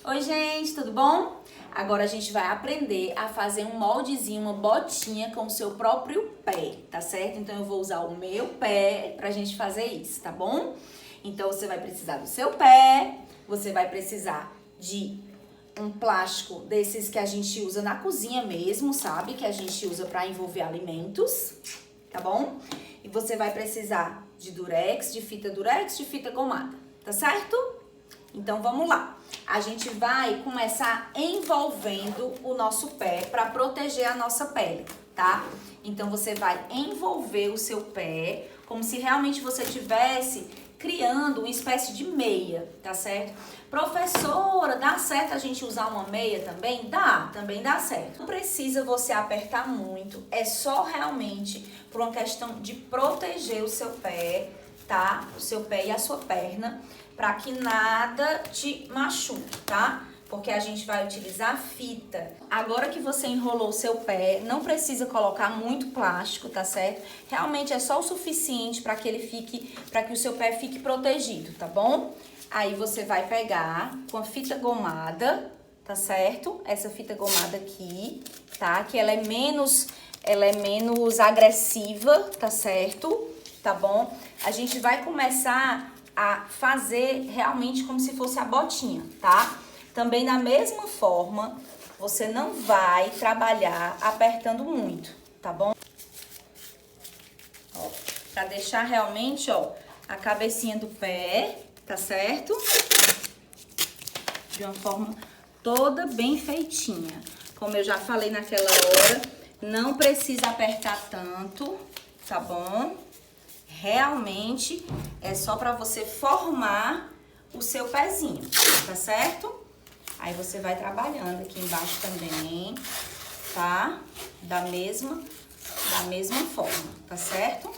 Oi, gente, tudo bom? Agora a gente vai aprender a fazer um moldezinho, uma botinha com o seu próprio pé, tá certo? Então eu vou usar o meu pé pra gente fazer isso, tá bom? Então você vai precisar do seu pé, você vai precisar de um plástico desses que a gente usa na cozinha mesmo, sabe? Que a gente usa pra envolver alimentos, tá bom? E você vai precisar de durex, de fita gomada, tá certo? Então vamos lá. A gente vai começar envolvendo o nosso pé para proteger a nossa pele, tá? Então você vai envolver o seu pé como se realmente você estivesse criando uma espécie de meia, tá certo? Professora, dá certo a gente usar uma meia também? Dá, também dá certo. Não precisa você apertar muito, é só realmente por uma questão de proteger o seu pé, tá? O seu pé e a sua perna, para que nada te machuque, tá? Porque a gente vai utilizar fita. Agora que você enrolou o seu pé, não precisa colocar muito plástico, tá certo? Realmente é só o suficiente para que o seu pé fique protegido, tá bom? Aí você vai pegar com a fita gomada, tá certo? Essa fita gomada aqui, tá? Que ela é menos agressiva, tá certo? Tá bom? A gente vai começar a fazer realmente como se fosse a botinha, tá? Também da mesma forma, você não vai trabalhar apertando muito, tá bom? Ó, pra deixar realmente, ó, a cabecinha do pé, tá certo? De uma forma toda bem feitinha. Como eu já falei naquela hora, não precisa apertar tanto, tá bom? Realmente é só pra você formar o seu pezinho, tá certo? Aí você vai trabalhando aqui embaixo também, tá? Da mesma forma, tá certo?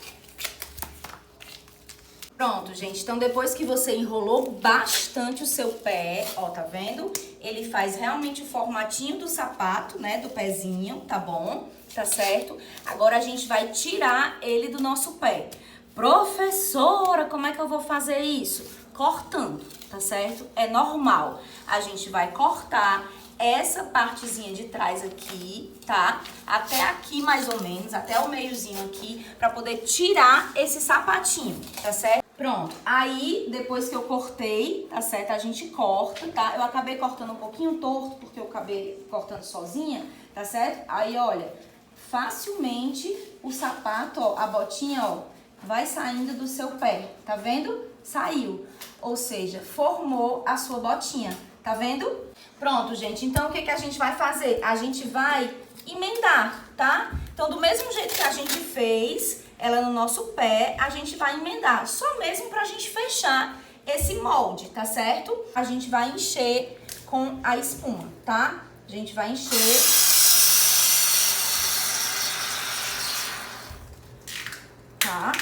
Pronto, gente. Então, depois que você enrolou bastante o seu pé, ó, tá vendo? Ele faz realmente o formatinho do sapato, né? Do pezinho, tá bom? Tá certo? Agora a gente vai tirar ele do nosso pé. Professora, como é que eu vou fazer isso? Cortando, tá certo? É normal. A gente vai cortar essa partezinha de trás aqui, tá? Até aqui mais ou menos, até o meiozinho aqui, pra poder tirar esse sapatinho, tá certo? Pronto. Aí, depois que eu cortei, tá certo? A gente corta, tá? Eu acabei cortando um pouquinho torto, porque eu acabei cortando sozinha, tá certo? Aí, olha, facilmente o sapato, ó, a botinha, ó, vai saindo do seu pé, tá vendo? Saiu, ou seja, formou a sua botinha, tá vendo? Pronto, gente, então o que a gente vai fazer? A gente vai emendar, tá? Então, do mesmo jeito que a gente fez ela no nosso pé, a gente vai emendar, só mesmo pra gente fechar esse molde, tá certo? A gente vai encher com a espuma, tá? A gente vai encher... Tá?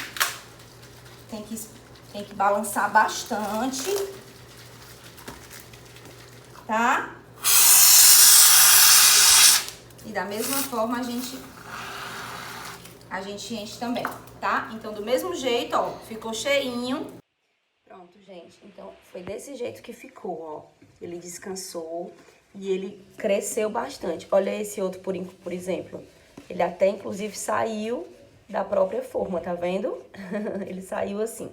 Tem que balançar bastante, tá? E da mesma forma a gente enche também, tá? Então, do mesmo jeito, ó, ficou cheinho. Pronto, gente. Então, foi desse jeito que ficou, ó. Ele descansou e ele cresceu bastante. Olha esse outro, por exemplo. Ele até, inclusive, saiu da própria forma, tá vendo? Ele saiu assim.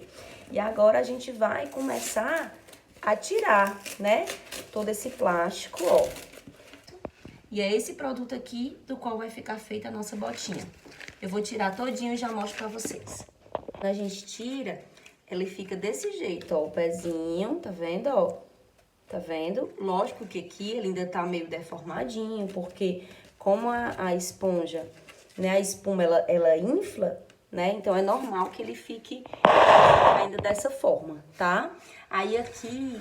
E agora a gente vai começar a tirar, né? Todo esse plástico, ó. E é esse produto aqui do qual vai ficar feita a nossa botinha. Eu vou tirar todinho e já mostro pra vocês. Quando a gente tira, ele fica desse jeito, ó. O pezinho, tá vendo, ó? Tá vendo? Lógico que aqui ele ainda tá meio deformadinho, porque como a esponja, né, a espuma, ela infla, né? Então, é normal que ele fique ainda dessa forma, tá? Aí, aqui,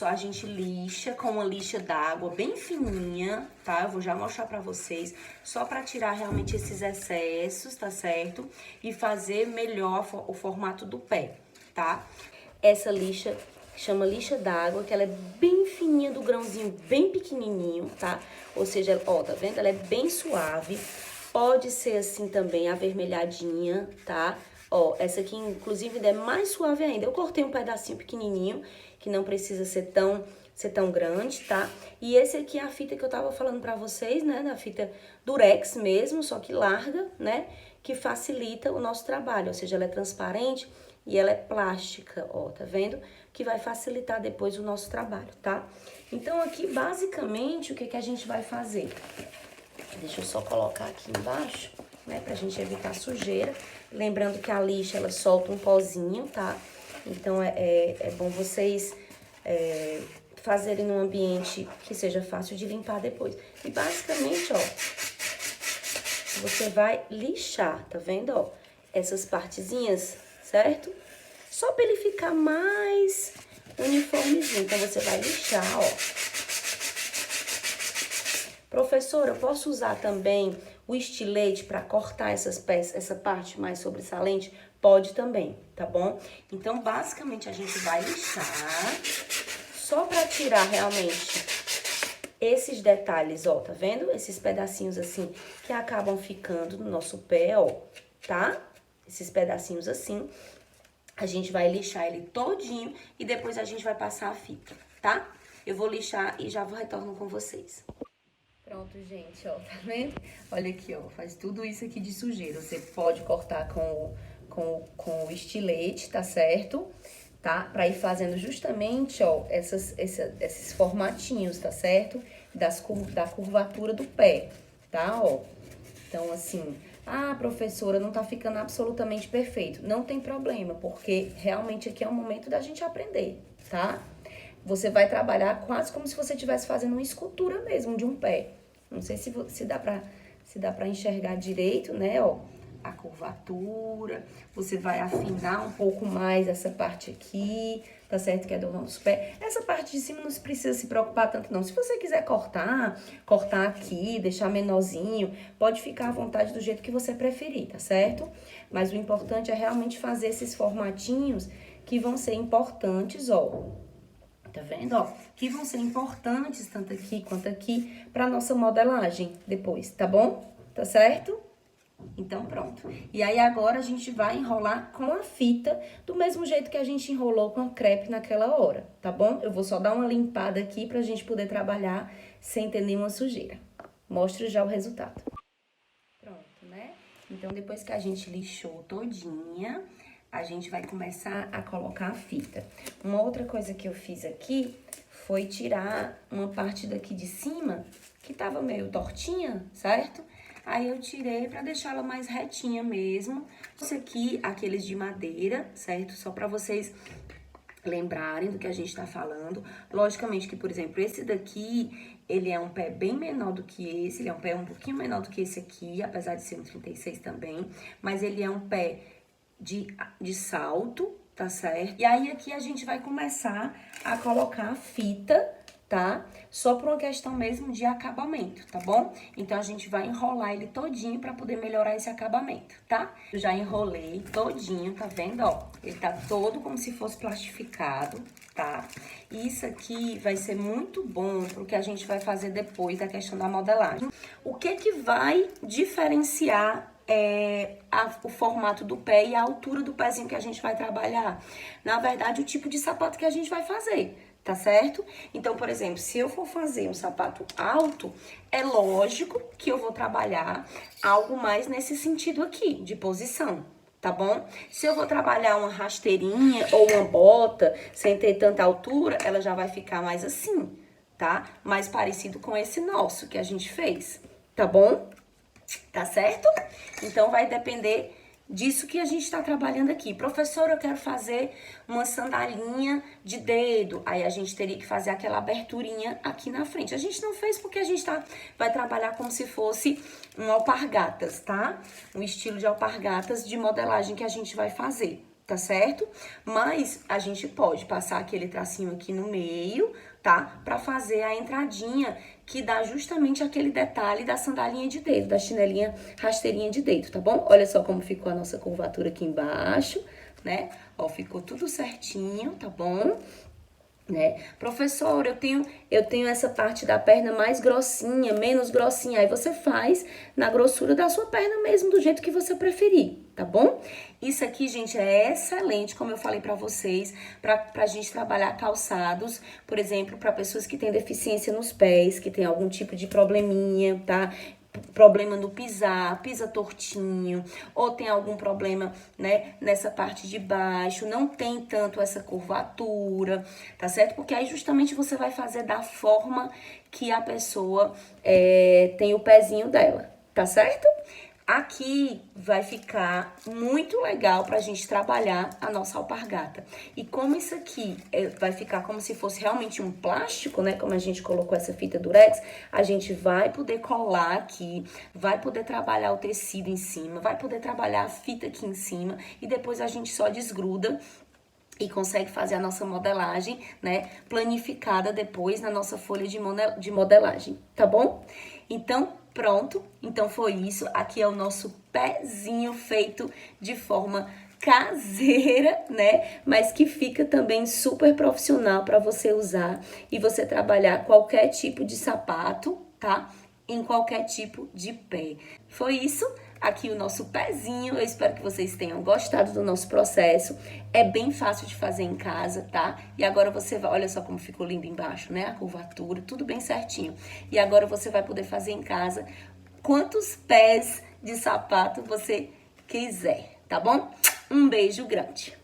a gente lixa com uma lixa d'água bem fininha, tá? Eu vou já mostrar pra vocês, só pra tirar realmente esses excessos, tá certo? E fazer melhor o formato do pé, tá? Essa lixa chama lixa d'água, que ela é bem fininha, do grãozinho bem pequenininho, tá? Ou seja, ó, tá vendo? Ela é bem suave. Pode ser assim também, avermelhadinha, tá? Ó, essa aqui, inclusive, ainda é mais suave ainda. Eu cortei um pedacinho pequenininho, que não precisa ser tão ser tão grande, tá? E esse aqui é a fita que eu tava falando pra vocês, né? Da fita durex mesmo, só que larga, né? Que facilita o nosso trabalho, ou seja, ela é transparente e ela é plástica, ó, tá vendo? Que vai facilitar depois o nosso trabalho, tá? Então, aqui, basicamente, o que a gente vai fazer? Deixa eu só colocar aqui embaixo, né, pra gente evitar sujeira. Lembrando que a lixa, ela solta um pozinho, tá? Então, é bom vocês fazerem num ambiente que seja fácil de limpar depois. E, basicamente, ó, você vai lixar, tá vendo, ó? Essas partezinhas, certo? Só pra ele ficar mais uniformezinho. Então, você vai lixar, ó. Professora, eu posso usar também o estilete para cortar essas peças, essa parte mais sobressalente? Pode também, tá bom? Então, basicamente, a gente vai lixar só para tirar realmente esses detalhes, ó, tá vendo? Esses pedacinhos assim que acabam ficando no nosso pé, ó, tá? Esses pedacinhos assim, a gente vai lixar ele todinho e depois a gente vai passar a fita, tá? Eu vou lixar e já retorno com vocês. Pronto, gente, ó, tá vendo? Olha aqui, ó, faz tudo isso aqui de sujeira. Você pode cortar com o estilete, tá certo? Tá? Pra ir fazendo justamente, ó, esses formatinhos, tá certo? Da curvatura do pé, tá? Ó, então, assim, professora, não tá ficando absolutamente perfeito. Não tem problema, porque realmente aqui é o momento da gente aprender, tá? Você vai trabalhar quase como se você estivesse fazendo uma escultura mesmo de um pé. Não sei se dá pra enxergar direito, né, ó, a curvatura. Você vai afinar um pouco mais essa parte aqui, tá certo? Que é do nosso pé. Essa parte de cima não precisa se preocupar tanto, não. Se você quiser cortar aqui, deixar menorzinho, pode ficar à vontade do jeito que você preferir, tá certo? Mas o importante é realmente fazer esses formatinhos que vão ser importantes, ó. Tá vendo, ó? Que vão ser importantes, tanto aqui quanto aqui, pra nossa modelagem depois, tá bom? Tá certo? Então, pronto. E aí, agora, a gente vai enrolar com a fita, do mesmo jeito que a gente enrolou com a crepe naquela hora, tá bom? Eu vou só dar uma limpada aqui pra gente poder trabalhar sem ter nenhuma sujeira. Mostro já o resultado. Pronto, né? Então, depois que a gente lixou todinha, a gente vai começar a colocar a fita. Uma outra coisa que eu fiz aqui foi tirar uma parte daqui de cima, que tava meio tortinha, certo? Aí eu tirei pra deixar ela mais retinha mesmo. Esse aqui, aqueles de madeira, certo? Só pra vocês lembrarem do que a gente tá falando. Logicamente que, por exemplo, esse daqui, ele é um pé bem menor do que esse, ele é um pé um pouquinho menor do que esse aqui, apesar de ser um 36 também, mas ele é um pé de salto, tá certo? E aí, aqui a gente vai começar a colocar a fita, tá? Só por uma questão mesmo de acabamento, tá bom? Então, a gente vai enrolar ele todinho pra poder melhorar esse acabamento, tá? Eu já enrolei todinho, tá vendo, ó? Ele tá todo como se fosse plastificado, tá? E isso aqui vai ser muito bom pro que a gente vai fazer depois da questão da modelagem. O que vai diferenciar o formato do pé e a altura do pezinho que a gente vai trabalhar? Na verdade, o tipo de sapato que a gente vai fazer, tá certo? Então, por exemplo, se eu for fazer um sapato alto, é lógico que eu vou trabalhar algo mais nesse sentido aqui, de posição, tá bom? Se eu vou trabalhar uma rasteirinha ou uma bota sem ter tanta altura, ela já vai ficar mais assim, tá? Mais parecido com esse nosso que a gente fez, tá bom? Tá certo? Então, vai depender disso que a gente tá trabalhando aqui. Professora, eu quero fazer uma sandalinha de dedo. Aí, a gente teria que fazer aquela aberturinha aqui na frente. A gente não fez porque a gente vai trabalhar como se fosse um alpargatas, tá? Um estilo de alpargatas de modelagem que a gente vai fazer, tá certo? Mas, a gente pode passar aquele tracinho aqui no meio, tá? Pra fazer a entradinha que dá justamente aquele detalhe da sandalinha de dedo, da chinelinha rasteirinha de dedo, tá bom? Olha só como ficou a nossa curvatura aqui embaixo, né? Ó, ficou tudo certinho, tá bom? né? Professor, eu tenho essa parte da perna mais grossinha, menos grossinha. Aí você faz na grossura da sua perna mesmo, do jeito que você preferir, tá bom? Isso aqui, gente, é excelente, como eu falei pra vocês, pra gente trabalhar calçados, por exemplo, pra pessoas que têm deficiência nos pés, que tem algum tipo de probleminha, tá? Problema no pisar, pisa tortinho, ou tem algum problema, né, nessa parte de baixo, não tem tanto essa curvatura, tá certo? Porque aí justamente você vai fazer da forma que a pessoa tem o pezinho dela, tá certo? Aqui vai ficar muito legal pra gente trabalhar a nossa alpargata. E como isso aqui vai ficar como se fosse realmente um plástico, né? Como a gente colocou essa fita durex, a gente vai poder colar aqui, vai poder trabalhar o tecido em cima, vai poder trabalhar a fita aqui em cima e depois a gente só desgruda e consegue fazer a nossa modelagem, né, planificada depois na nossa folha de modelagem, tá bom? Então, pronto. Então, foi isso. Aqui é o nosso pezinho feito de forma caseira, né? Mas que fica também super profissional para você usar e você trabalhar qualquer tipo de sapato, tá? Em qualquer tipo de pé. Foi isso. Aqui o nosso pezinho, eu espero que vocês tenham gostado do nosso processo. É bem fácil de fazer em casa, tá? E agora você vai, olha só como ficou lindo embaixo, né? A curvatura, tudo bem certinho. E agora você vai poder fazer em casa quantos pés de sapato você quiser, tá bom? Um beijo grande.